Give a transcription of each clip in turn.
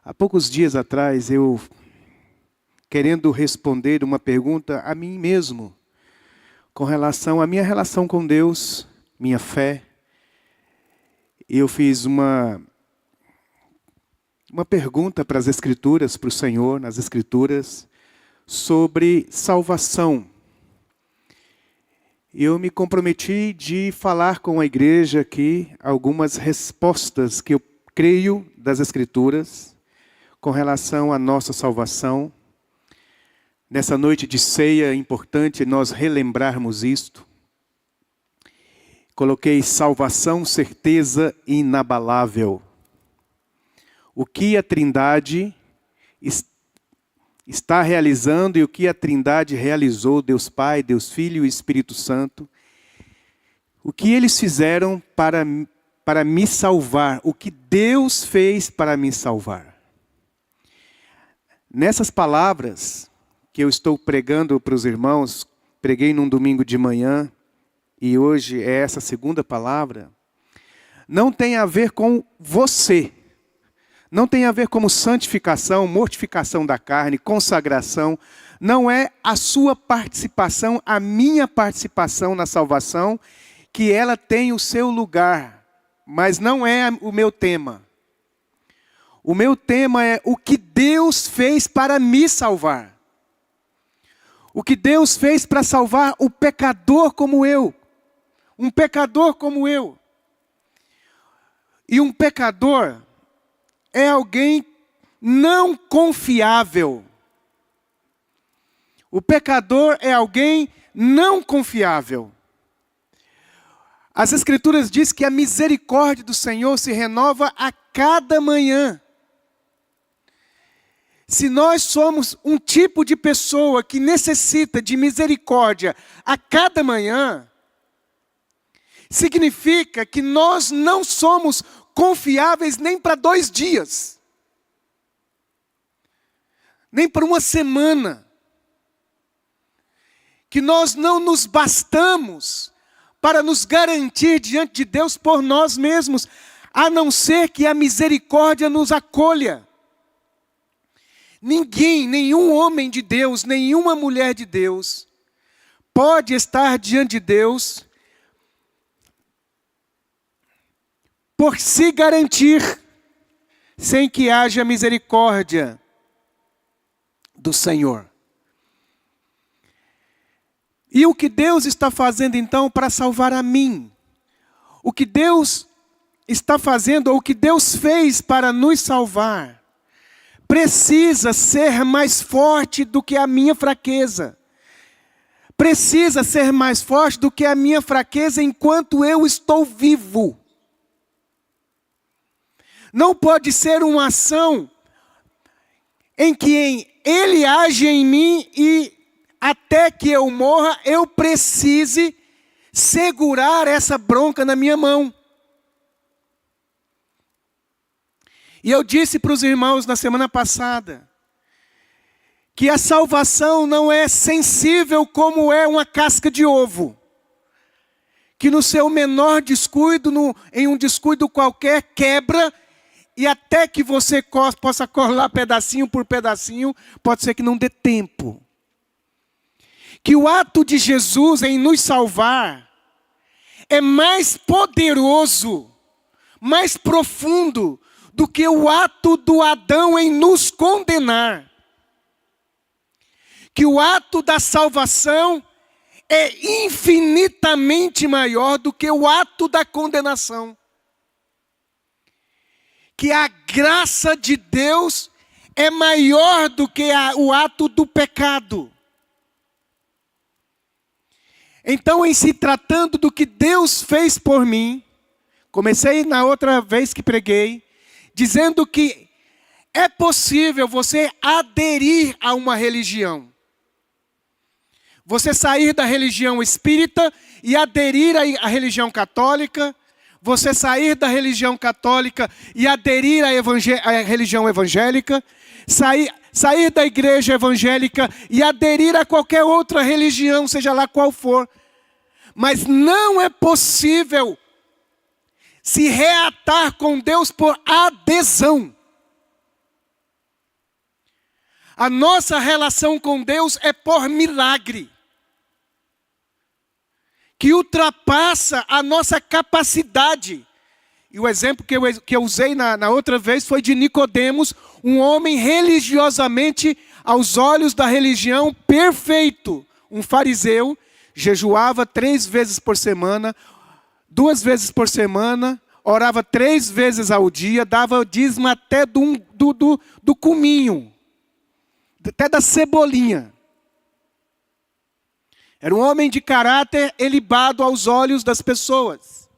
Há poucos dias atrás, eu querendo responder uma pergunta a mim mesmo, com relação à minha relação com Deus, minha fé, eu fiz uma pergunta para as Escrituras, para o Senhor, nas Escrituras, sobre salvação. Eu me comprometi de falar com a igreja aqui algumas respostas que eu creio das Escrituras com relação à nossa salvação. Nessa noite de ceia é importante nós relembrarmos isto. Coloquei salvação, certeza inabalável. O que a Trindade está realizando e o que a Trindade realizou, Deus Pai, Deus Filho e Espírito Santo. O que eles fizeram para me salvar, o que Deus fez para me salvar. Nessas palavras que eu estou pregando para os irmãos, preguei num domingo de manhã, e hoje é essa segunda palavra, não tem a ver com você. Não tem a ver como santificação, mortificação da carne, consagração. Não é a sua participação, a minha participação na salvação, que ela tem o seu lugar. Mas não é o meu tema. O meu tema é o que Deus fez para me salvar. O que Deus fez para salvar o pecador como eu. Um pecador como eu. E um pecador é alguém não confiável. O pecador é alguém não confiável. As Escrituras dizem que a misericórdia do Senhor se renova a cada manhã. Se nós somos um tipo de pessoa que necessita de misericórdia a cada manhã, significa que nós não somos confiáveis nem para 2 dias. Nem para uma semana. Que nós não nos bastamos para nos garantir diante de Deus por nós mesmos, a não ser que a misericórdia nos acolha. Ninguém, nenhum homem de Deus, nenhuma mulher de Deus, pode estar diante de Deus por se garantir, sem que haja misericórdia do Senhor. E o que Deus está fazendo então para salvar a mim? O que Deus está fazendo, ou o que Deus fez para nos salvar, precisa ser mais forte do que a minha fraqueza. Precisa ser mais forte do que a minha fraqueza enquanto eu estou vivo. Não pode ser uma ação em que Ele age em mim e até que eu morra, eu precise segurar essa bronca na minha mão. E eu disse para os irmãos na semana passada, que a salvação não é sensível como é uma casca de ovo. Que no seu menor descuido, em um descuido qualquer, quebra, e até que você possa colar pedacinho por pedacinho, pode ser que não dê tempo. Que o ato de Jesus em nos salvar é mais poderoso, mais profundo do que o ato do Adão em nos condenar. Que o ato da salvação é infinitamente maior do que o ato da condenação. Que a graça de Deus é maior do que o ato do pecado. Então, em se tratando do que Deus fez por mim, comecei na outra vez que preguei, dizendo que é possível você aderir a uma religião. Você sair da religião espírita e aderir à religião católica. Você sair da religião católica e aderir à religião evangélica. Sair da igreja evangélica e aderir a qualquer outra religião, seja lá qual for. Mas não é possível se reatar com Deus por adesão. A nossa relação com Deus é por milagre, que ultrapassa a nossa capacidade. E o exemplo que eu usei na outra vez foi de Nicodemos, um homem religiosamente, aos olhos da religião, perfeito. Um fariseu, jejuava 3 vezes por semana, 2 vezes por semana, orava 3 vezes ao dia, dava dízimo até do cominho, até da cebolinha. Era um homem de caráter ilibado aos olhos das pessoas.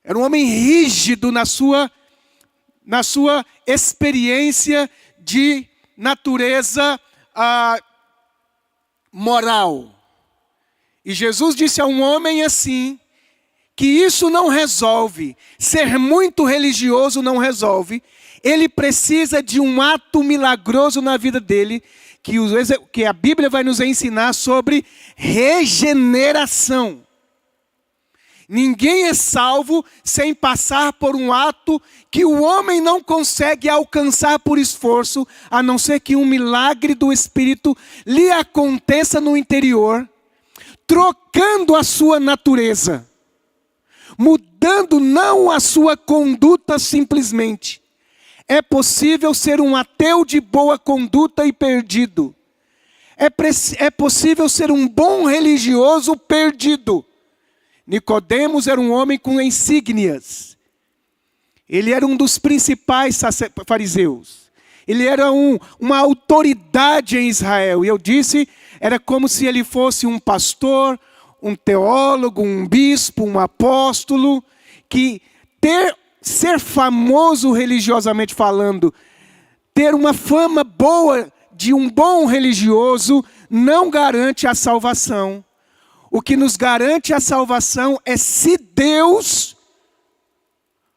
Era um homem rígido na sua experiência de natureza moral. E Jesus disse a um homem assim, que isso não resolve, ser muito religioso não resolve, ele precisa de um ato milagroso na vida dele, que a Bíblia vai nos ensinar sobre regeneração. Ninguém é salvo sem passar por um ato que o homem não consegue alcançar por esforço, a não ser que um milagre do Espírito lhe aconteça no interior, trocando a sua natureza, mudando não a sua conduta simplesmente. É possível ser um ateu de boa conduta e perdido. É possível ser um bom religioso perdido. Nicodemos era um homem com insígnias. Ele era um dos principais fariseus. Ele era uma autoridade em Israel. E eu disse, era como se ele fosse um pastor, um teólogo, um bispo, um apóstolo, que ser famoso religiosamente falando, ter uma fama boa de um bom religioso, não garante a salvação. O que nos garante a salvação é se Deus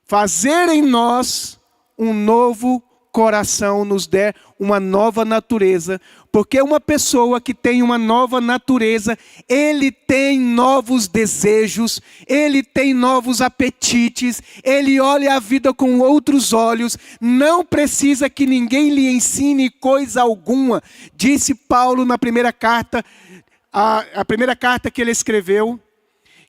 fazer em nós um novo coração, nos der uma nova natureza. Porque uma pessoa que tem uma nova natureza, ele tem novos desejos, ele tem novos apetites, ele olha a vida com outros olhos, não precisa que ninguém lhe ensine coisa alguma. Disse Paulo na primeira carta, a primeira carta que ele escreveu,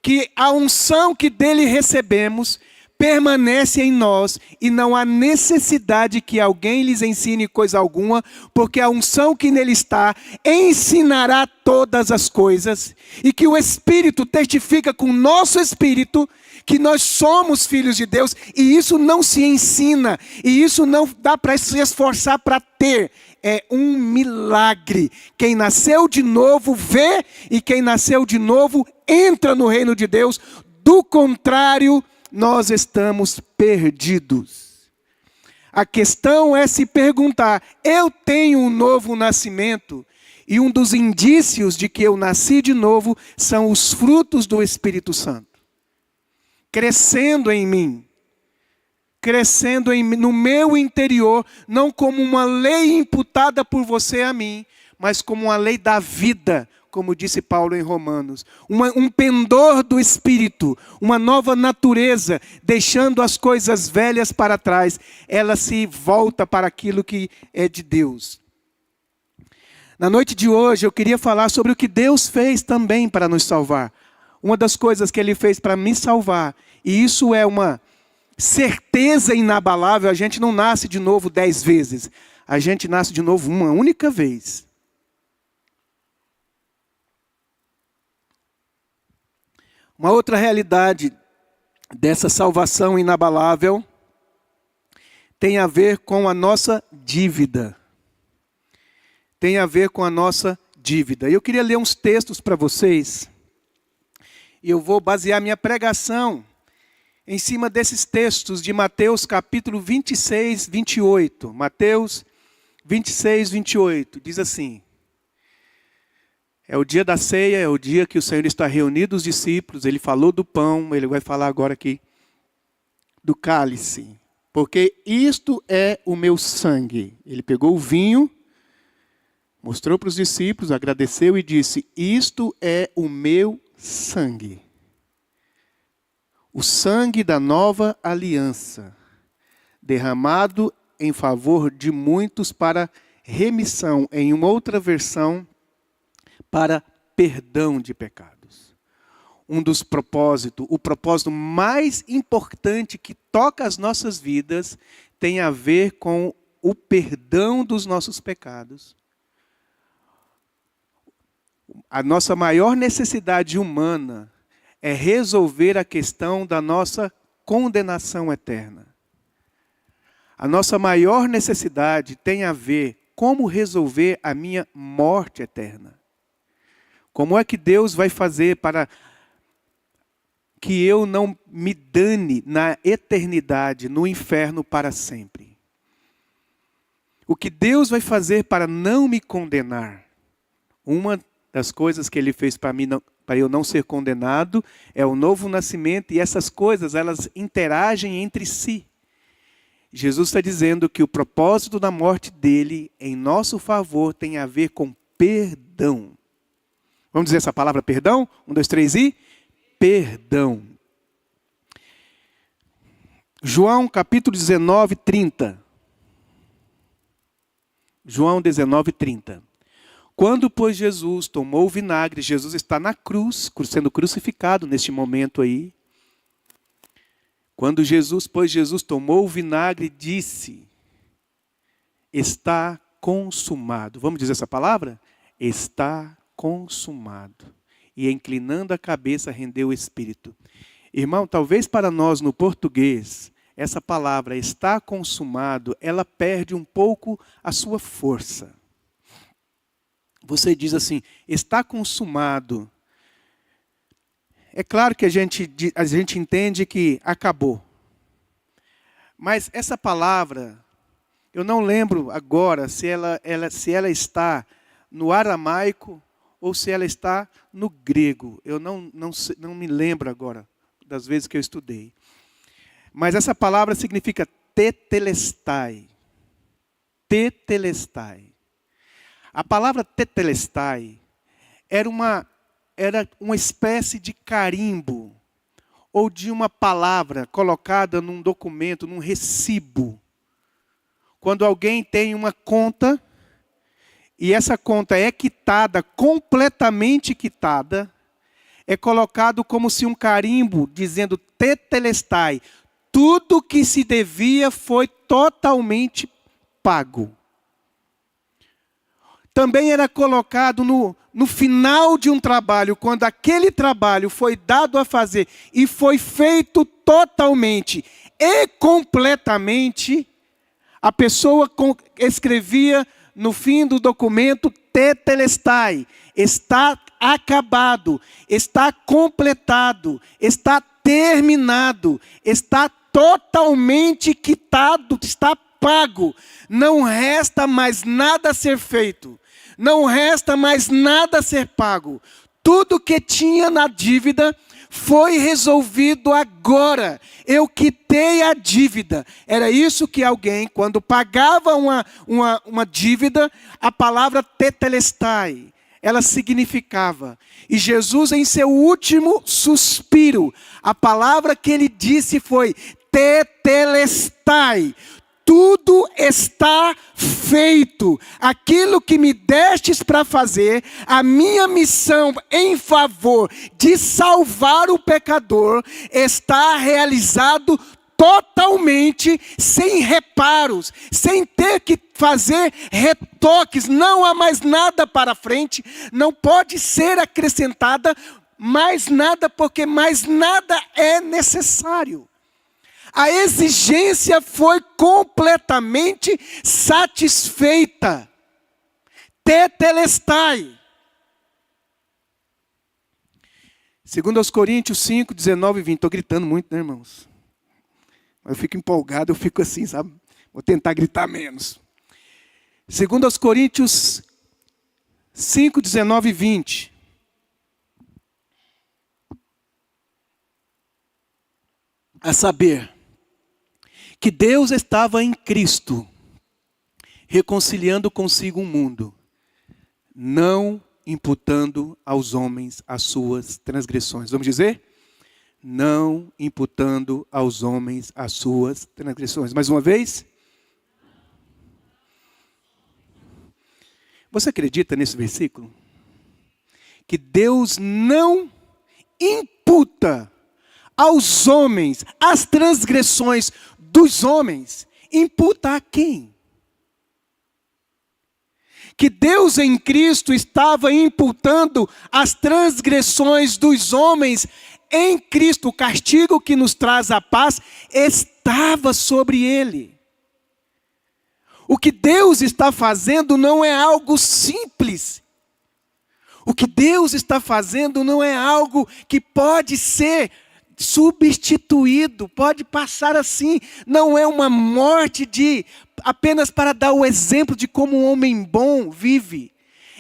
que a unção que dele recebemos permanece em nós e não há necessidade que alguém lhes ensine coisa alguma, porque a unção que nele está ensinará todas as coisas, e que o Espírito testifica com o nosso Espírito que nós somos filhos de Deus, e isso não se ensina, e isso não dá para se esforçar para ter. É um milagre. Quem nasceu de novo vê, e quem nasceu de novo entra no reino de Deus. Do contrário, nós estamos perdidos. A questão é se perguntar, eu tenho um novo nascimento? E um dos indícios de que eu nasci de novo são os frutos do Espírito Santo. Crescendo em mim. No meu interior, não como uma lei imputada por você a mim, mas como uma lei da vida, como disse Paulo em Romanos. Um pendor do Espírito, uma nova natureza, deixando as coisas velhas para trás, ela se volta para aquilo que é de Deus. Na noite de hoje eu queria falar sobre o que Deus fez também para nos salvar. Uma das coisas que Ele fez para me salvar, e isso é uma certeza inabalável, a gente não nasce de novo 10 vezes. A gente nasce de novo uma única vez. Uma outra realidade dessa salvação inabalável tem a ver com a nossa dívida. Tem a ver com a nossa dívida. Eu queria ler uns textos para vocês. E eu vou basear minha pregação em cima desses textos de Mateus capítulo 26, 28. Mateus 26, 28. Diz assim. É o dia da ceia, é o dia que o Senhor está reunido os discípulos. Ele falou do pão, ele vai falar agora aqui do cálice. Porque isto é o meu sangue. Ele pegou o vinho, mostrou para os discípulos, agradeceu e disse, isto é o meu sangue. O sangue da nova aliança, derramado em favor de muitos para remissão, em uma outra versão, para perdão de pecados. Um dos propósitos, o propósito mais importante que toca as nossas vidas, tem a ver com o perdão dos nossos pecados. A nossa maior necessidade humana é resolver a questão da nossa condenação eterna. A nossa maior necessidade tem a ver como resolver a minha morte eterna. Como é que Deus vai fazer para que eu não me dane na eternidade, no inferno para sempre? O que Deus vai fazer para não me condenar? Uma das coisas que Ele fez para mim, para eu não ser condenado, é o novo nascimento, e essas coisas, elas interagem entre si. Jesus está dizendo que o propósito da morte dele, em nosso favor, tem a ver com perdão. Vamos dizer essa palavra perdão? 1, 2, 3 e... perdão. João capítulo 19, 30. João 19, 30. Quando, pois, Jesus tomou o vinagre, Jesus está na cruz, sendo crucificado neste momento aí. Quando Jesus tomou o vinagre, disse, está consumado. Vamos dizer essa palavra? Está consumado. E inclinando a cabeça, rendeu o espírito. Irmão, talvez para nós no português, essa palavra está consumado, ela perde um pouco a sua força. Você diz assim, está consumado. É claro que a gente entende que acabou. Mas essa palavra, eu não lembro agora se ela está no aramaico ou se ela está no grego. Eu não me lembro agora das vezes que eu estudei. Mas essa palavra significa tetelestai. Tetelestai. A palavra tetelestai era uma espécie de carimbo, ou de uma palavra colocada num documento, num recibo. Quando alguém tem uma conta, e essa conta é quitada, completamente quitada, é colocado como se um carimbo, dizendo tetelestai, tudo que se devia foi totalmente pago. Também era colocado no final de um trabalho, quando aquele trabalho foi dado a fazer e foi feito totalmente e completamente, a pessoa escrevia no fim do documento, tetelestai, está acabado, está completado, está terminado, está totalmente quitado, está pago, não resta mais nada a ser feito. Não resta mais nada a ser pago. Tudo que tinha na dívida foi resolvido agora. Eu quitei a dívida. Era isso que alguém, quando pagava uma dívida, a palavra tetelestai, ela significava. E Jesus, em seu último suspiro, a palavra que ele disse foi tetelestai. Tudo está feito. Aquilo que me destes para fazer, a minha missão em favor de salvar o pecador, está realizado totalmente, sem reparos, sem ter que fazer retoques. Não há mais nada para frente, não pode ser acrescentada mais nada, porque mais nada é necessário. A exigência foi completamente satisfeita. Tetelestai. 2 Coríntios 5, 19 e 20. Estou gritando muito, né, irmãos? Eu fico empolgado, eu fico assim, sabe? Vou tentar gritar menos. 2 Coríntios 5, 19 e 20. A saber, que Deus estava em Cristo, reconciliando consigo o mundo, não imputando aos homens as suas transgressões. Vamos dizer? Não imputando aos homens as suas transgressões. Mais uma vez. Você acredita nesse versículo? Que Deus não imputa aos homens as transgressões dos homens. Imputa a quem? Que Deus em Cristo estava imputando as transgressões dos homens em Cristo. O castigo que nos traz a paz estava sobre ele. O que Deus está fazendo não é algo simples. O que Deus está fazendo não é algo que pode ser substituído, pode passar assim. Não é uma morte apenas para dar o exemplo de como um homem bom vive.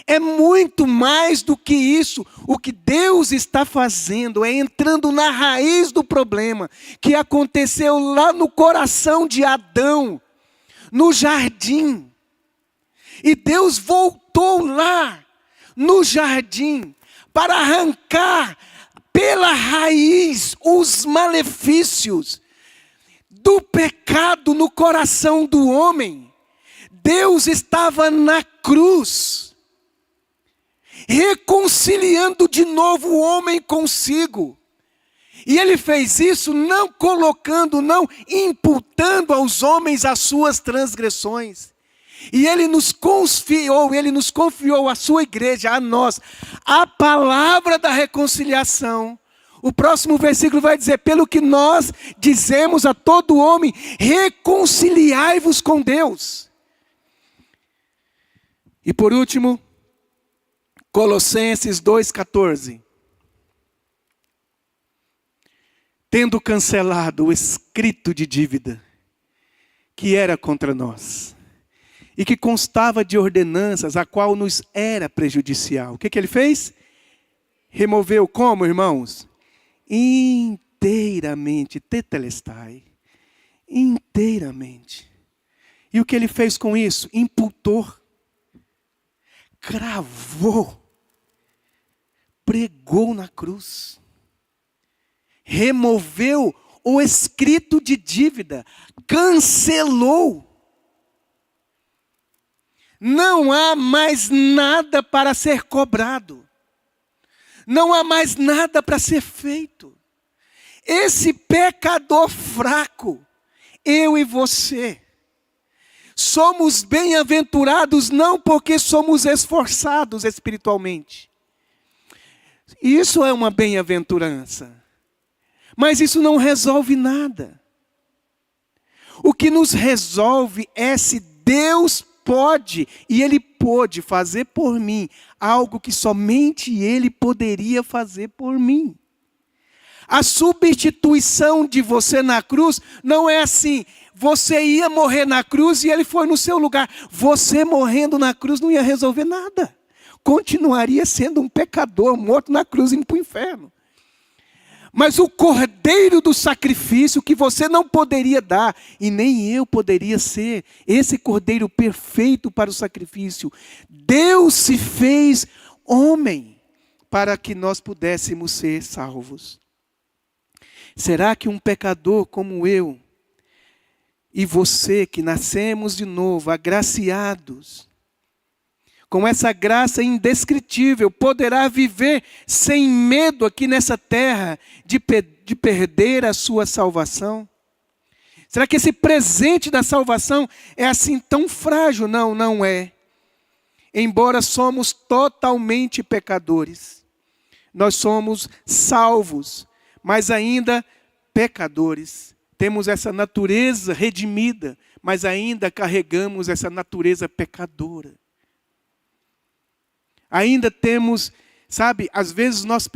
É muito mais do que isso. O que Deus está fazendo é entrando na raiz do problema que aconteceu lá no coração de Adão, no jardim. E Deus voltou lá no jardim para arrancar pela raiz os malefícios do pecado no coração do homem. Deus estava na cruz, reconciliando de novo o homem consigo. E ele fez isso não imputando aos homens as suas transgressões. E ele nos confiou a sua igreja, a nós, a palavra da reconciliação. O próximo versículo vai dizer: pelo que nós dizemos a todo homem, reconciliai-vos com Deus. E por último, Colossenses 2,14. Tendo cancelado o escrito de dívida que era contra nós, e que constava de ordenanças, a qual nos era prejudicial. O que ele fez? Removeu como, irmãos? Inteiramente, tetelestai. Inteiramente. E o que ele fez com isso? Imputou. Cravou. Pregou na cruz. Removeu o escrito de dívida. Cancelou. Não há mais nada para ser cobrado. Não há mais nada para ser feito. Esse pecador fraco, eu e você, somos bem-aventurados não porque somos esforçados espiritualmente. Isso é uma bem-aventurança. Mas isso não resolve nada. O que nos resolve é se Deus pode, e Ele pôde fazer por mim algo que somente Ele poderia fazer por mim. A substituição de você na cruz não é assim: você ia morrer na cruz e Ele foi no seu lugar. Você morrendo na cruz não ia resolver nada. Continuaria sendo um pecador morto na cruz indo para o inferno. Mas o cordeiro do sacrifício que você não poderia dar, e nem eu poderia ser, esse cordeiro perfeito para o sacrifício, Deus se fez homem para que nós pudéssemos ser salvos. Será que um pecador como eu e você, que nascemos de novo, agraciados, com essa graça indescritível, poderá viver sem medo aqui nessa terra de perder a sua salvação? Será que esse presente da salvação é assim tão frágil? Não, não é. Embora somos totalmente pecadores, nós somos salvos, mas ainda pecadores. Temos essa natureza redimida, mas ainda carregamos essa natureza pecadora. Ainda temos, sabe, às vezes nós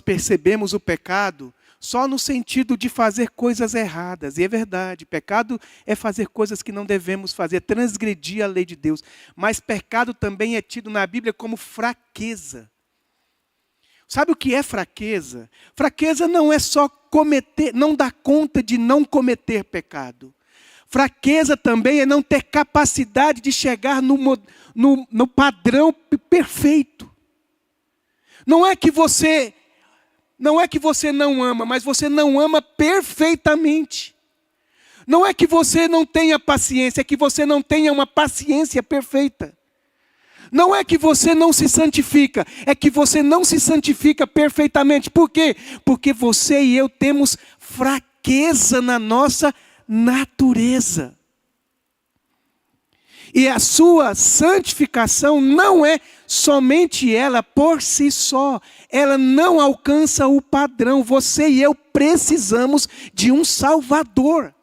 percebemos o pecado só no sentido de fazer coisas erradas. E é verdade, pecado é fazer coisas que não devemos fazer, transgredir a lei de Deus. Mas pecado também é tido na Bíblia como fraqueza. Sabe o que é fraqueza? Fraqueza não é só cometer, não dar conta de não cometer pecado. Fraqueza também é não ter capacidade de chegar no padrão perfeito. Não é que você não ama, mas você não ama perfeitamente. Não é que você não tenha paciência, é que você não tenha uma paciência perfeita. Não é que você não se santifica, é que você não se santifica perfeitamente. Por quê? Porque você e eu temos fraqueza na nossa natureza. E a sua santificação não é somente ela por si só. Ela não alcança o padrão. Você e eu precisamos de um Salvador.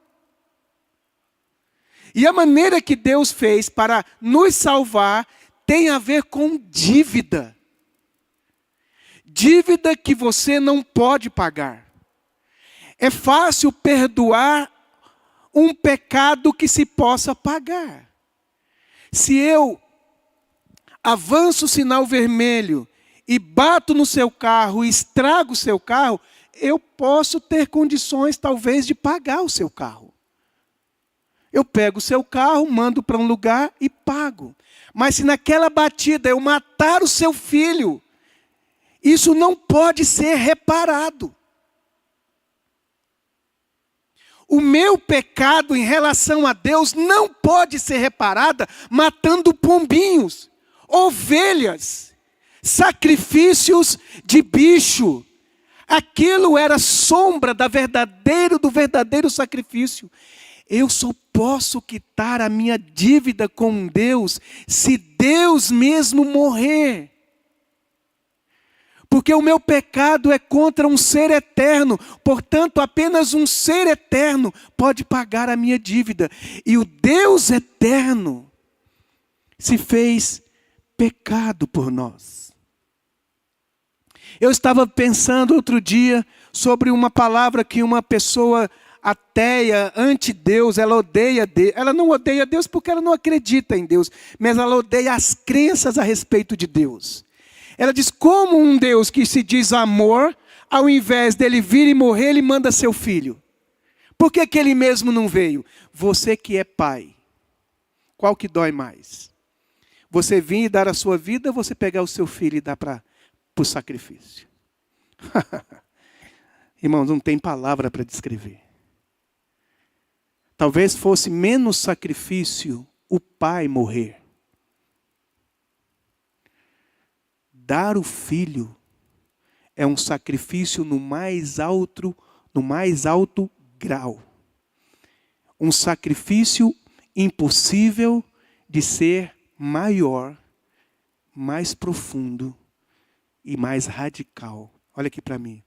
E a maneira que Deus fez para nos salvar tem a ver com dívida. Dívida que você não pode pagar. É fácil perdoar um pecado que se possa pagar. Se eu avanço o sinal vermelho e bato no seu carro, e estrago o seu carro, eu posso ter condições talvez de pagar o seu carro. Eu pego o seu carro, mando para um lugar e pago. Mas se naquela batida eu matar o seu filho, isso não pode ser reparado. O meu pecado em relação a Deus não pode ser reparada matando pombinhos, ovelhas, sacrifícios de bicho. Aquilo era sombra do verdadeiro sacrifício. Eu só posso quitar a minha dívida com Deus se Deus mesmo morrer. Porque o meu pecado é contra um ser eterno. Portanto, apenas um ser eterno pode pagar a minha dívida. E o Deus eterno se fez pecado por nós. Eu estava pensando outro dia sobre uma palavra que uma pessoa ateia, anti-Deus, ela odeia Deus. Ela não odeia Deus porque ela não acredita em Deus, mas ela odeia as crenças a respeito de Deus. Ela diz, como um Deus que se diz amor, ao invés dele vir e morrer, ele manda seu filho. Por que que ele mesmo não veio? Você que é pai, qual que dói mais? Você vir e dar a sua vida, ou você pegar o seu filho e dar para o sacrifício? Irmãos, não tem palavra para descrever. Talvez fosse menos sacrifício o pai morrer. Dar o filho é um sacrifício no mais alto grau. Um sacrifício impossível de ser maior, mais profundo e mais radical. Olha aqui para mim.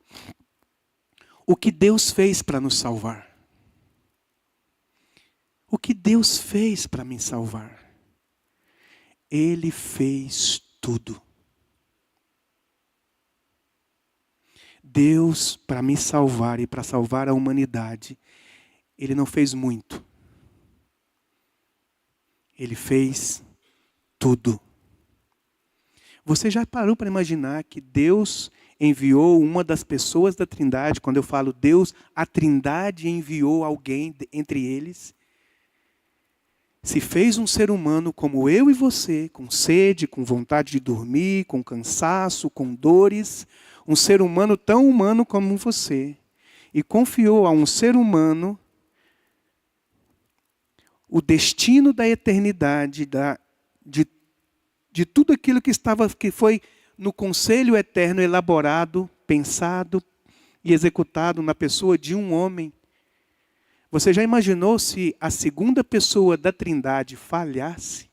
O que Deus fez para nos salvar? O que Deus fez para me salvar? Ele fez tudo. Deus, para me salvar e para salvar a humanidade, Ele não fez muito. Ele fez tudo. Você já parou para imaginar que Deus enviou uma das pessoas da Trindade? Quando eu falo Deus, a Trindade enviou alguém entre eles. Se fez um ser humano como eu e você, com sede, com vontade de dormir, com cansaço, com dores, um ser humano tão humano como você, e confiou a um ser humano o destino da eternidade, de tudo aquilo que foi no conselho eterno elaborado, pensado e executado na pessoa de um homem. Você já imaginou se a segunda pessoa da Trindade falhasse?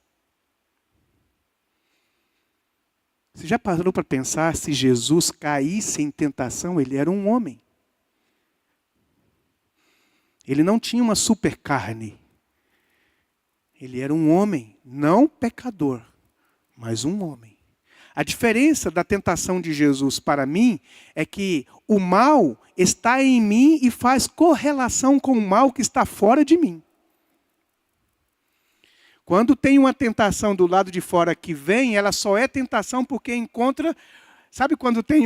Você já parou para pensar se Jesus caísse em tentação? Ele era um homem. Ele não tinha uma super carne. Ele era um homem, não pecador, mas um homem. A diferença da tentação de Jesus para mim é que o mal está em mim e faz correlação com o mal que está fora de mim. Quando tem uma tentação do lado de fora que vem, ela só é tentação porque encontra... Sabe quando tem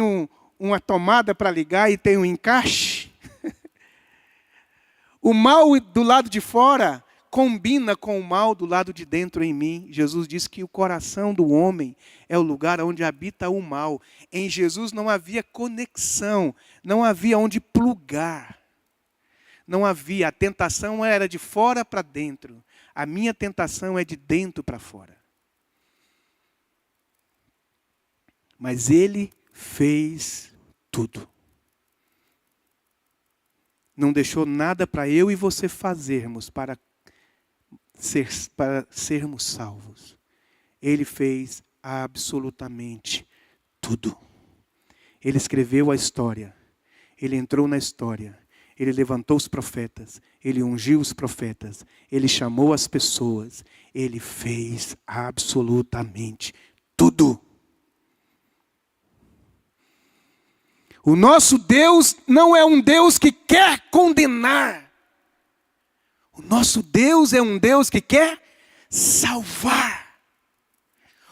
uma tomada para ligar e tem um encaixe? O mal do lado de fora combina com o mal do lado de dentro em mim. Jesus disse que o coração do homem é o lugar onde habita o mal. Em Jesus não havia conexão, não havia onde plugar. Não havia, a tentação era de fora para dentro. A minha tentação é de dentro para fora. mas Ele fez tudo. Não deixou nada para eu e você fazermos para sermos salvos. Ele fez absolutamente tudo. Ele escreveu a história. Ele entrou na história. Ele levantou os profetas. Ele ungiu os profetas. Ele chamou as pessoas. Ele fez absolutamente tudo. O nosso Deus não é um Deus que quer condenar. O nosso Deus é um Deus que quer salvar.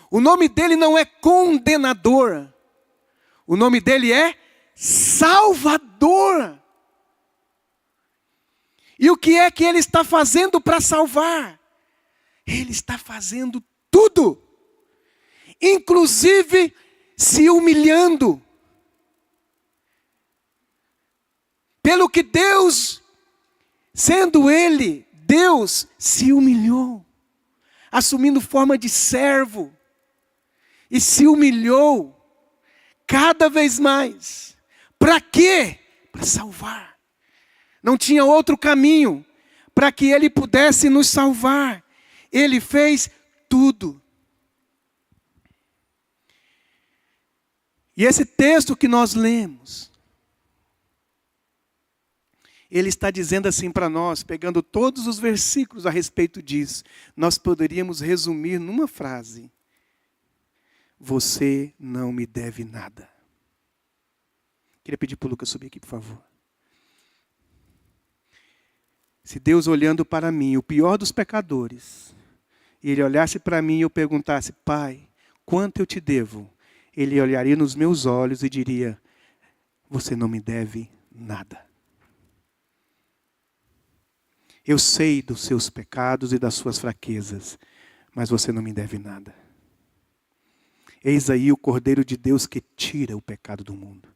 O nome dele não é condenador. O nome dele é Salvador. E o que é que ele está fazendo para salvar? Ele está fazendo tudo. Inclusive se humilhando. Pelo que Deus, sendo Ele, Deus se humilhou, assumindo forma de servo, e se humilhou cada vez mais. Para quê? Para salvar. Não tinha outro caminho para que Ele pudesse nos salvar. Ele fez tudo. E esse texto que nós lemos, ele está dizendo assim para nós, pegando todos os versículos a respeito disso, nós poderíamos resumir numa frase: você não me deve nada. Queria pedir para o Lucas subir aqui, por favor. Se Deus olhando para mim, o pior dos pecadores, e Ele olhasse para mim e eu perguntasse: Pai, quanto eu te devo? Ele olharia nos meus olhos e diria: você não me deve nada. Eu sei dos seus pecados e das suas fraquezas, mas você não me deve nada. Eis aí o Cordeiro de Deus que tira o pecado do mundo.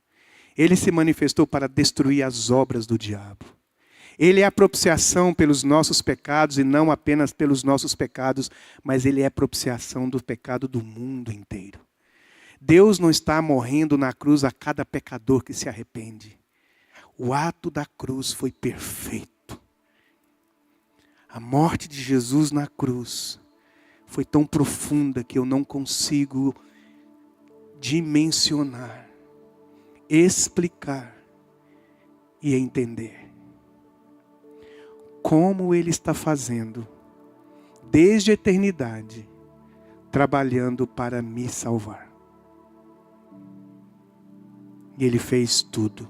Ele se manifestou para destruir as obras do diabo. Ele é a propiciação pelos nossos pecados e não apenas pelos nossos pecados, mas Ele é a propiciação do pecado do mundo inteiro. Deus não está morrendo na cruz a cada pecador que se arrepende. O ato da cruz foi perfeito. A morte de Jesus na cruz foi tão profunda que eu não consigo dimensionar, explicar e entender. Como Ele está fazendo, desde a eternidade, trabalhando para me salvar. E Ele fez tudo.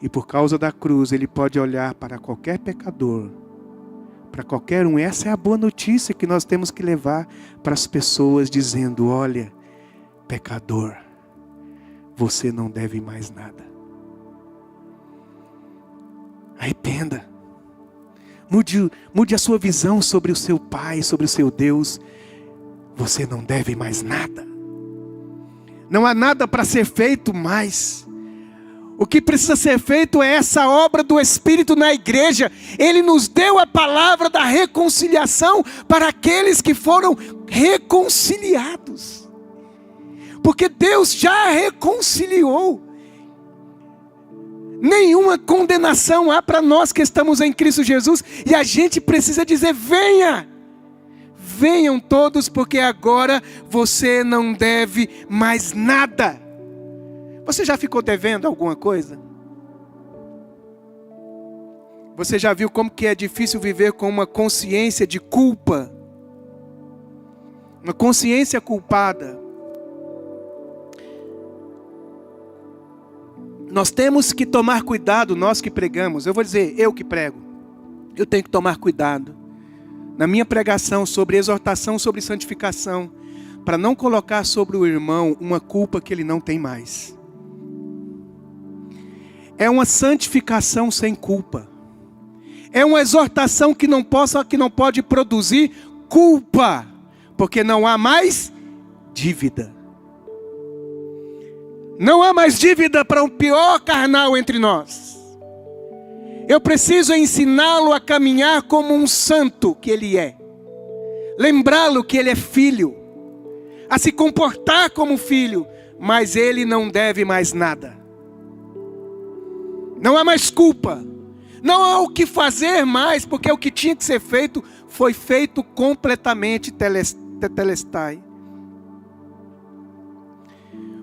E por causa da cruz, Ele pode olhar para qualquer pecador, para qualquer um. Essa é a boa notícia que nós temos que levar para as pessoas, dizendo: olha, pecador, você não deve mais nada. Arrependa. Mude a sua visão sobre o seu Pai, sobre o seu Deus. Você não deve mais nada. Não há nada para ser feito mais. O que precisa ser feito é essa obra do Espírito na igreja. Ele nos deu a palavra da reconciliação para aqueles que foram reconciliados. Porque Deus já reconciliou. Nenhuma condenação há para nós que estamos em Cristo Jesus. E a gente precisa dizer: venha. Venham todos, porque agora você não deve mais nada. Você já ficou devendo alguma coisa? Você já viu como que é difícil viver com uma consciência de culpa? Uma consciência culpada. Nós temos que tomar cuidado, nós que pregamos. Eu vou dizer, eu que prego. Eu tenho que tomar cuidado na minha pregação sobre exortação, sobre santificação, para não colocar sobre o irmão uma culpa que ele não tem mais. É uma santificação sem culpa. É uma exortação que não pode produzir culpa, porque não há mais dívida. Não há mais dívida para o pior carnal entre nós. Eu preciso ensiná-lo a caminhar como um santo que ele é. Lembrá-lo que ele é filho. A se comportar como filho. mas ele não deve mais nada. Não há mais culpa. Não há o que fazer mais, porque o que tinha que ser feito foi feito completamente tetelestai.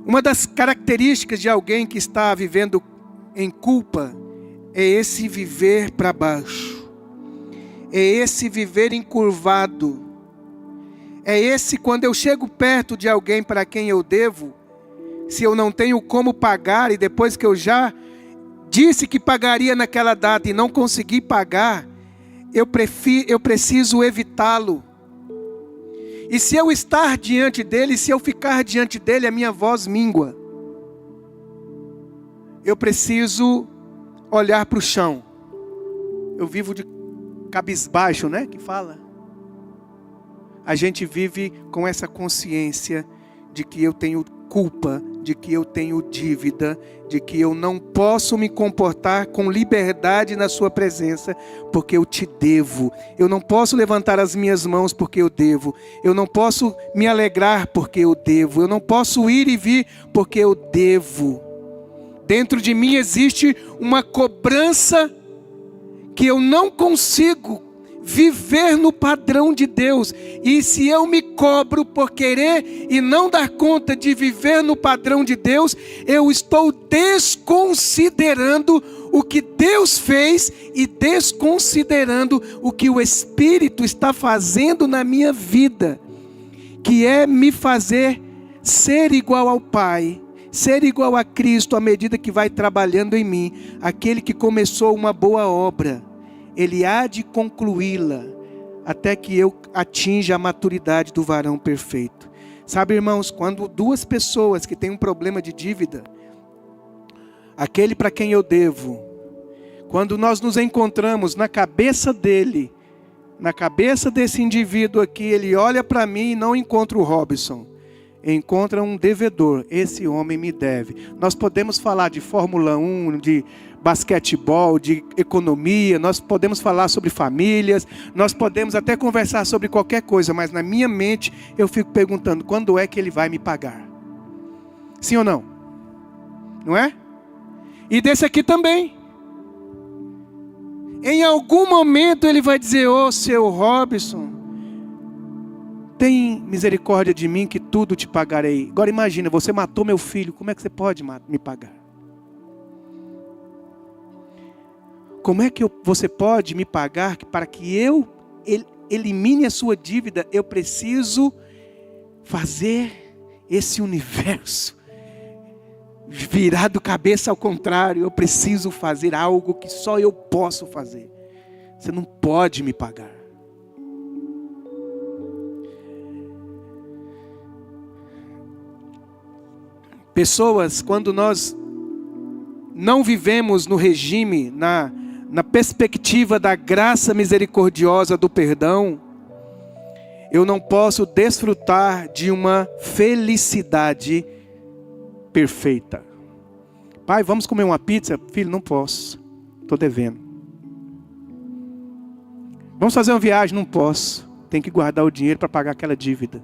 Uma das características de alguém que está vivendo em culpa é esse viver para baixo. É esse viver encurvado. É esse quando eu chego perto de alguém para quem eu devo, se eu não tenho como pagar e depois que eu já disse que pagaria naquela data e não consegui pagar, eu preciso evitá-lo. E se eu estar diante dele, se eu ficar diante dele, a minha voz míngua. Eu preciso olhar para o chão. Eu vivo de cabisbaixo, né? Que fala. A gente vive com essa consciência de que eu tenho culpa, de que eu tenho dívida, de que eu não posso me comportar com liberdade na sua presença, porque eu te devo. Eu não posso levantar as minhas mãos porque eu devo. Eu não posso me alegrar porque eu devo. Eu não posso ir e vir porque eu devo. Dentro de mim existe uma cobrança que eu não consigo viver no padrão de Deus. E se eu me cobro por querer e não dar conta de viver no padrão de Deus, eu estou desconsiderando o que Deus fez e desconsiderando o que o Espírito está fazendo na minha vida, que é me fazer ser igual ao Pai, ser igual a Cristo à medida que vai trabalhando em mim. Aquele que começou uma boa obra, Ele há de concluí-la até que eu atinja a maturidade do varão perfeito. Sabe, irmãos, quando duas pessoas que têm um problema de dívida, aquele para quem eu devo, quando nós nos encontramos na cabeça dele, na cabeça desse indivíduo aqui, ele olha para mim e não encontra o Robson, encontra um devedor. Esse homem me deve. Nós podemos falar de Fórmula 1, de basquetebol, de economia, nós podemos falar sobre famílias, nós podemos até conversar sobre qualquer coisa, mas na minha mente eu fico perguntando, quando é que ele vai me pagar? Sim ou não? Não é? E desse aqui também. Em algum momento ele vai dizer, ô seu Robson, tem misericórdia de mim que tudo te pagarei. Agora imagina, você matou meu filho, como é que você pode me pagar? Como é que você pode me pagar para que eu elimine a sua dívida? Eu preciso fazer esse universo virar do cabeça ao contrário. Eu preciso fazer algo que só eu posso fazer. Você não pode me pagar. Pessoas, quando nós não vivemos no regime, na perspectiva da graça misericordiosa do perdão, eu não posso desfrutar de uma felicidade perfeita. Pai, vamos comer uma pizza? Filho, não posso, estou devendo. Vamos fazer uma viagem? Não posso, tenho que guardar o dinheiro para pagar aquela dívida.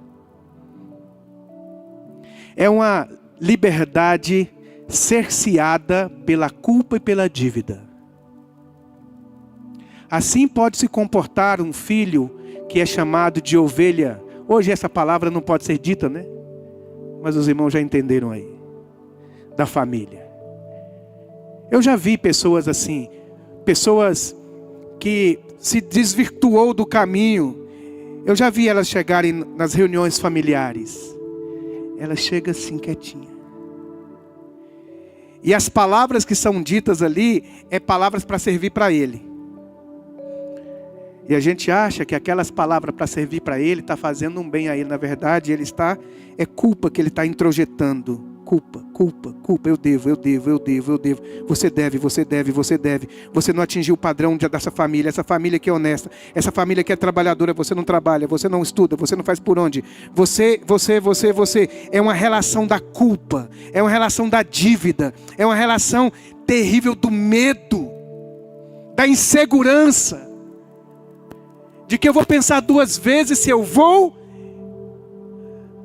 É uma liberdade cerceada pela culpa e pela dívida. Assim pode se comportar um filho que é chamado de ovelha. Hoje essa palavra não pode ser dita, né? Mas os irmãos já entenderam aí. Da família. Eu já vi pessoas assim. Pessoas que se desvirtuou do caminho. Eu já vi elas chegarem nas reuniões familiares. Ela chega assim quietinha. E as palavras que são ditas ali, é palavras para servir para ele. E a gente acha que aquelas palavras para servir para ele, está fazendo um bem a ele. Na verdade, é culpa que ele está introjetando. Culpa, culpa, culpa, eu devo. Você deve. Você não atingiu o padrão dessa família. Essa família que é honesta. Essa família que é trabalhadora. Você não trabalha, você não estuda, você não faz por onde. Você. É uma relação da culpa. É uma relação da dívida. É uma relação terrível do medo. Da insegurança. De que eu vou pensar duas vezes se eu vou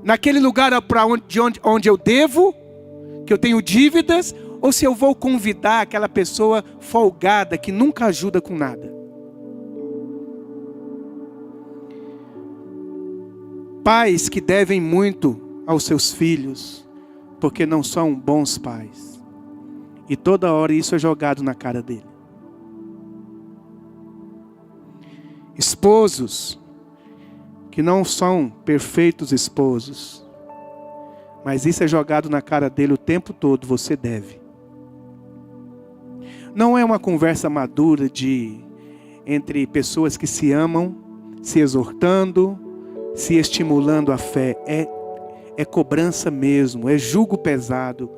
naquele lugar onde eu devo, que eu tenho dívidas, ou se eu vou convidar aquela pessoa folgada que nunca ajuda com nada. Pais que devem muito aos seus filhos, porque não são bons pais. E toda hora isso é jogado na cara dele. Esposos que não são perfeitos esposos, mas isso é jogado na cara dele o tempo todo, você deve. Não é uma conversa madura entre pessoas que se amam, se exortando, se estimulando a fé. É cobrança mesmo, é jugo pesado.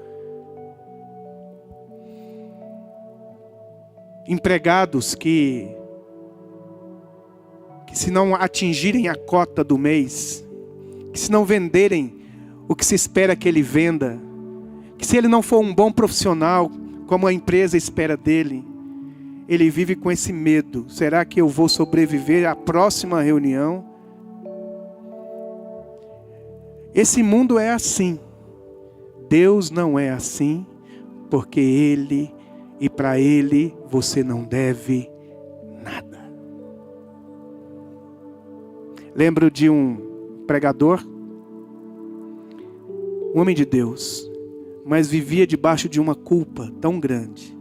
Empregados que se não atingirem a cota do mês, que se não venderem o que se espera que ele venda, que se ele não for um bom profissional, como a empresa espera dele, ele vive com esse medo. Será que eu vou sobreviver à próxima reunião? Esse mundo é assim. Deus não é assim, porque Ele e para Ele você não deve nada. Lembro de um pregador, um homem de Deus, mas vivia debaixo de uma culpa tão grande.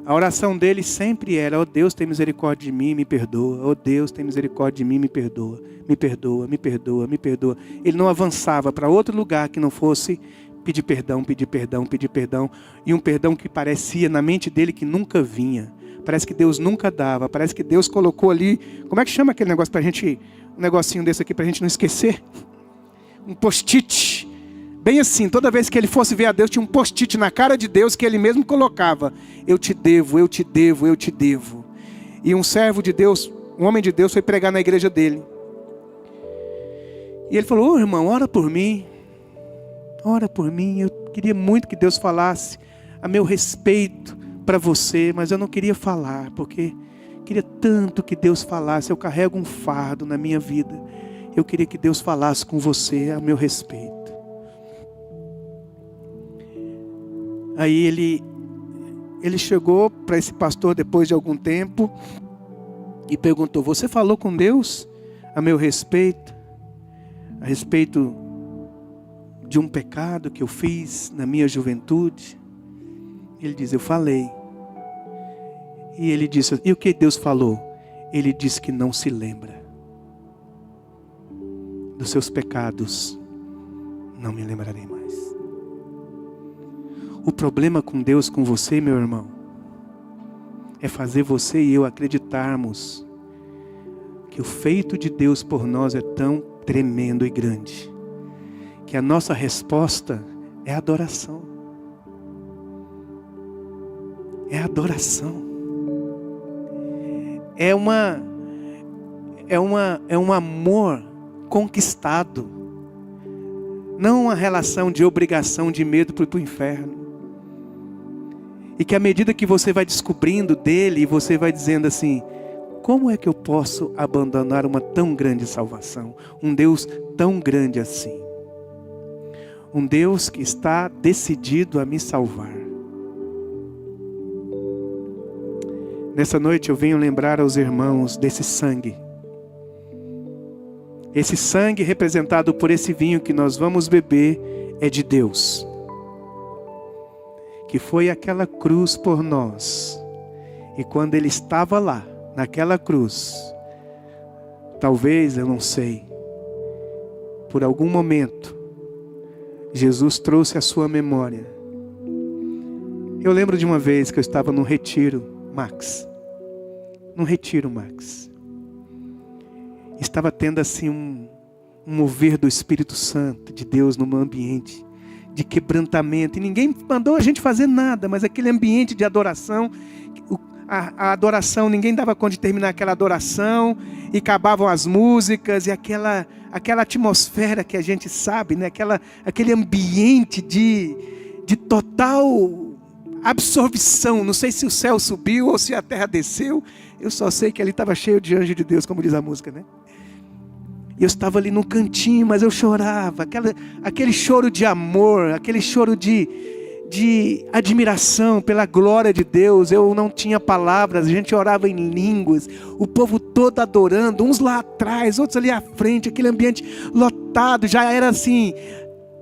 A oração dele sempre era: ó Deus, tem misericórdia de mim, me perdoa. Ó Deus, tem misericórdia de mim, me perdoa. Me perdoa, me perdoa, me perdoa. Ele não avançava para outro lugar que não fosse pedir perdão, pedir perdão, pedir perdão. E um perdão que parecia na mente dele que nunca vinha. Parece que Deus nunca dava. Parece que Deus colocou ali... Como é que chama aquele negócio pra gente... Um negocinho desse aqui pra gente não esquecer? Um post-it. Bem assim, toda vez que ele fosse ver a Deus, tinha um post-it na cara de Deus que ele mesmo colocava: eu te devo, eu te devo, eu te devo. E um servo de Deus, um homem de Deus, foi pregar na igreja dele. E ele falou: ô irmão, ora por mim. Ora por mim. Eu queria muito que Deus falasse a meu respeito para você, mas eu não queria falar, porque queria tanto que Deus falasse. Eu carrego um fardo na minha vida. Eu queria que Deus falasse com você a meu respeito. Aí ele chegou para esse pastor depois de algum tempo e perguntou: você falou com Deus a meu respeito? A respeito de um pecado que eu fiz na minha juventude? Ele diz: eu falei. E ele disse: e o que Deus falou? Ele disse que não se lembra dos seus pecados. Não me lembrarei mais. O problema com Deus, com você, meu irmão, é fazer você e eu acreditarmos que o feito de Deus por nós é tão tremendo e grande, que a nossa resposta é adoração. É adoração. É um amor conquistado. Não uma relação de obrigação, de medo para o inferno. E que à medida que você vai descobrindo dele, você vai dizendo assim: como é que eu posso abandonar uma tão grande salvação? Um Deus tão grande assim. Um Deus que está decidido a me salvar. Nessa noite eu venho lembrar aos irmãos desse sangue. Esse sangue representado por esse vinho que nós vamos beber é de Deus. Que foi aquela cruz por nós. E quando Ele estava lá, naquela cruz, talvez, eu não sei, por algum momento, Jesus trouxe à sua memória. Eu lembro de uma vez que eu estava num retiro, Max. Estava tendo assim um mover do Espírito Santo, de Deus no meu ambiente, de quebrantamento. E ninguém mandou a gente fazer nada, mas aquele ambiente de adoração, a adoração, ninguém dava conta de terminar aquela adoração, e acabavam as músicas, e aquela atmosfera que a gente sabe, né? Aquele ambiente de total absorção. Não sei se o céu subiu ou se a terra desceu. Eu só sei que ali estava cheio de anjos de Deus, como diz a música, né? Eu estava ali no cantinho, mas eu chorava. Aquele choro de amor, aquele choro de admiração pela glória de Deus. Eu não tinha palavras, a gente orava em línguas, o povo todo adorando, uns lá atrás, outros ali à frente, aquele ambiente lotado, já era assim,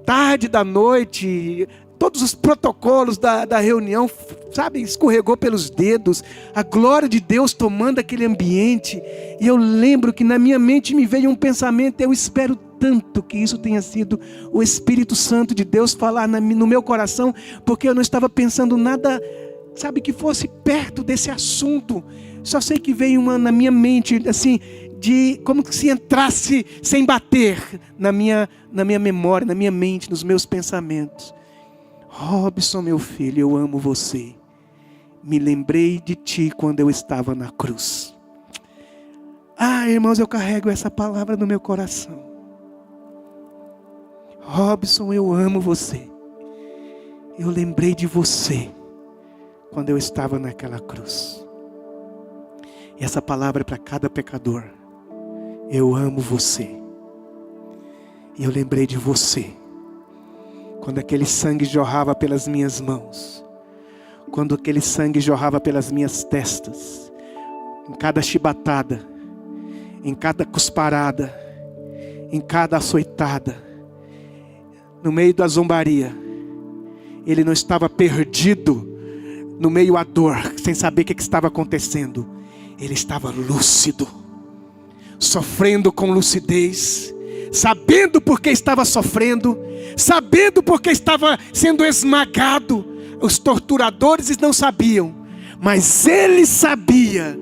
tarde da noite, todos os protocolos da reunião, sabe, escorregou pelos dedos, a glória de Deus tomando aquele ambiente. E eu lembro que na minha mente me veio um pensamento: eu espero tanto que isso tenha sido o Espírito Santo de Deus falar no meu coração, porque eu não estava pensando nada, sabe, que fosse perto desse assunto. Só sei que veio uma na minha mente, assim, como se entrasse sem bater na minha memória, na minha mente, nos meus pensamentos. Robson, meu filho, eu amo você. Me lembrei de ti quando eu estava na cruz. Irmãos, eu carrego essa palavra no meu coração. Robson, eu amo você. Eu lembrei de você quando eu estava naquela cruz. E essa palavra é para cada pecador. Eu amo você. E eu lembrei de você quando aquele sangue jorrava pelas minhas mãos, quando aquele sangue jorrava pelas minhas testas, em cada chibatada, em cada cusparada, em cada açoitada, no meio da zombaria. Ele não estava perdido no meio à dor, sem saber o que estava acontecendo. Ele estava lúcido, sofrendo com lucidez, sabendo por que estava sofrendo, sabendo por que estava sendo esmagado. Os torturadores não sabiam, mas ele sabia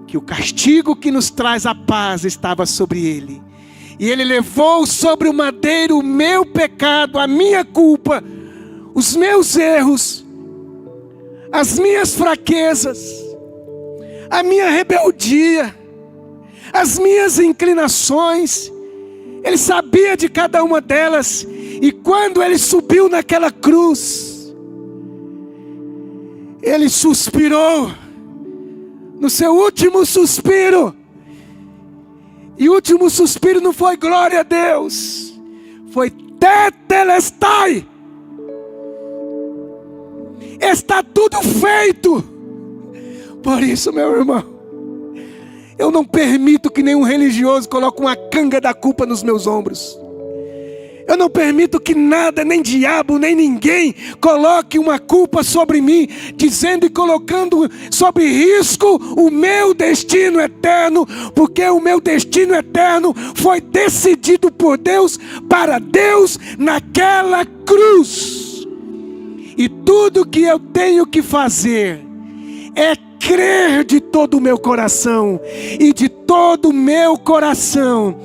que o castigo que nos traz a paz estava sobre ele. E ele levou sobre o madeiro o meu pecado, a minha culpa, os meus erros, as minhas fraquezas, a minha rebeldia, as minhas inclinações. Ele sabia de cada uma delas. E quando ele subiu naquela cruz, ele suspirou, no seu último suspiro. E o último suspiro não foi glória a Deus, foi tetelestai. Está tudo feito. Por isso, meu irmão, eu não permito que nenhum religioso coloque uma canga da culpa nos meus ombros. Eu não permito que nada, nem diabo, nem ninguém coloque uma culpa sobre mim, dizendo e colocando sob risco o meu destino eterno, porque o meu destino eterno foi decidido por Deus, para Deus, naquela cruz. E tudo que eu tenho que fazer é crer de todo o meu coração, e de todo o meu coração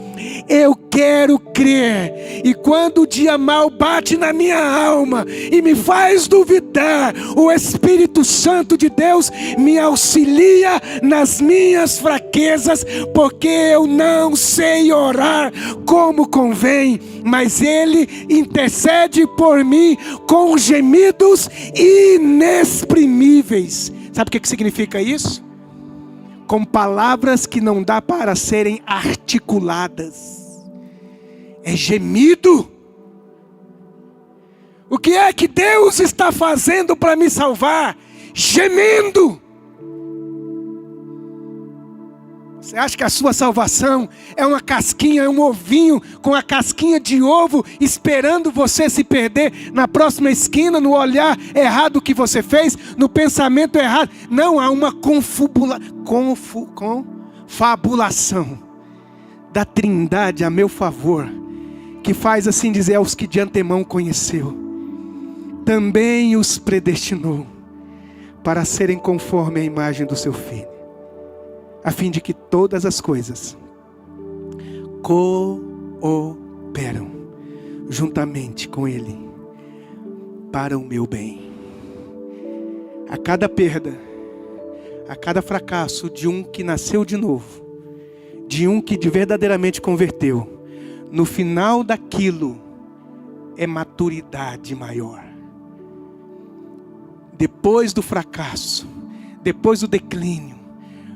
eu quero crer. E quando o dia mau bate na minha alma e me faz duvidar, o Espírito Santo de Deus me auxilia nas minhas fraquezas, porque eu não sei orar como convém, mas Ele intercede por mim com gemidos inexprimíveis. Sabe o que significa isso? Com palavras que não dá para serem articuladas. É gemido. O que é que Deus está fazendo para me salvar? Gemendo. Você acha que a sua salvação é uma casquinha, é um ovinho com a casquinha de ovo esperando você se perder na próxima esquina, no olhar errado que você fez, no pensamento errado? Não, há uma confabulação da Trindade a meu favor, que faz assim dizer: aos que de antemão conheceu, também os predestinou para serem conforme a imagem do seu Filho, a fim de que todas as coisas cooperam juntamente com Ele para o meu bem. A cada perda, a cada fracasso de um que nasceu de novo, de um que verdadeiramente converteu, no final daquilo é maturidade maior. Depois do fracasso, depois do declínio,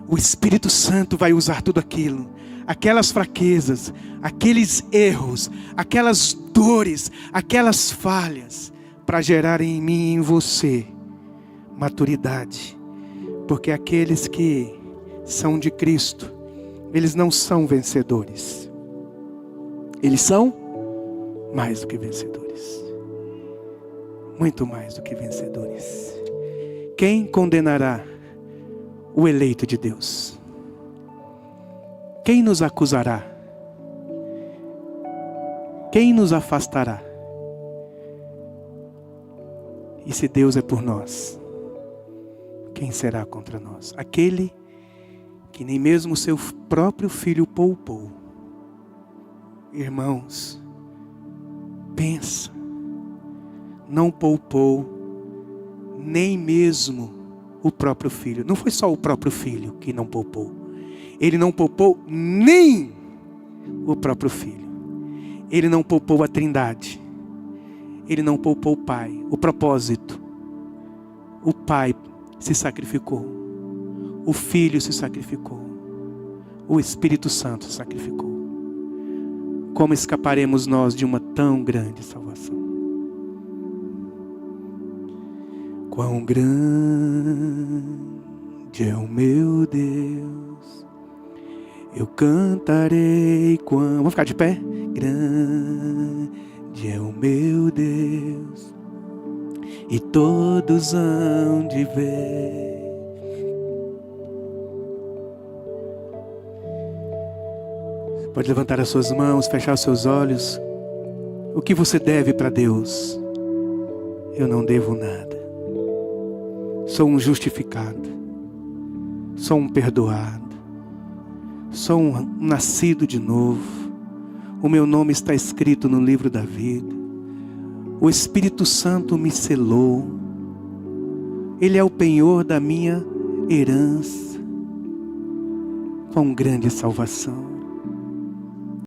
o Espírito Santo vai usar tudo aquilo. aquelas fraquezas, aqueles erros, aquelas dores, aquelas falhas, para gerar em mim e em você maturidade. Porque aqueles que são de Cristo, eles não são vencedores. Eles são mais do que vencedores. Muito mais do que vencedores. Quem condenará o eleito de Deus? Quem nos acusará? Quem nos afastará? E se Deus é por nós, quem será contra nós? Aquele que nem mesmo seu próprio filho poupou. Irmãos, pensa, não poupou nem mesmo o próprio filho. Não foi só o próprio filho que não poupou. Ele não poupou nem o próprio filho. Ele não poupou a Trindade. Ele não poupou o Pai. O propósito. O Pai se sacrificou. O Filho se sacrificou. O Espírito Santo se sacrificou. Como escaparemos nós de uma tão grande salvação? Quão grande é o meu Deus, eu cantarei quão... Vamos ficar de pé? Grande é o meu Deus, e todos hão de ver. Você pode levantar as suas mãos, fechar os seus olhos. O que você deve para Deus? Eu não devo nada. Sou um justificado. Sou um perdoado. Sou um nascido de novo. O meu nome está escrito no livro da vida. O Espírito Santo me selou. Ele é o penhor da minha herança. Quão grande salvação.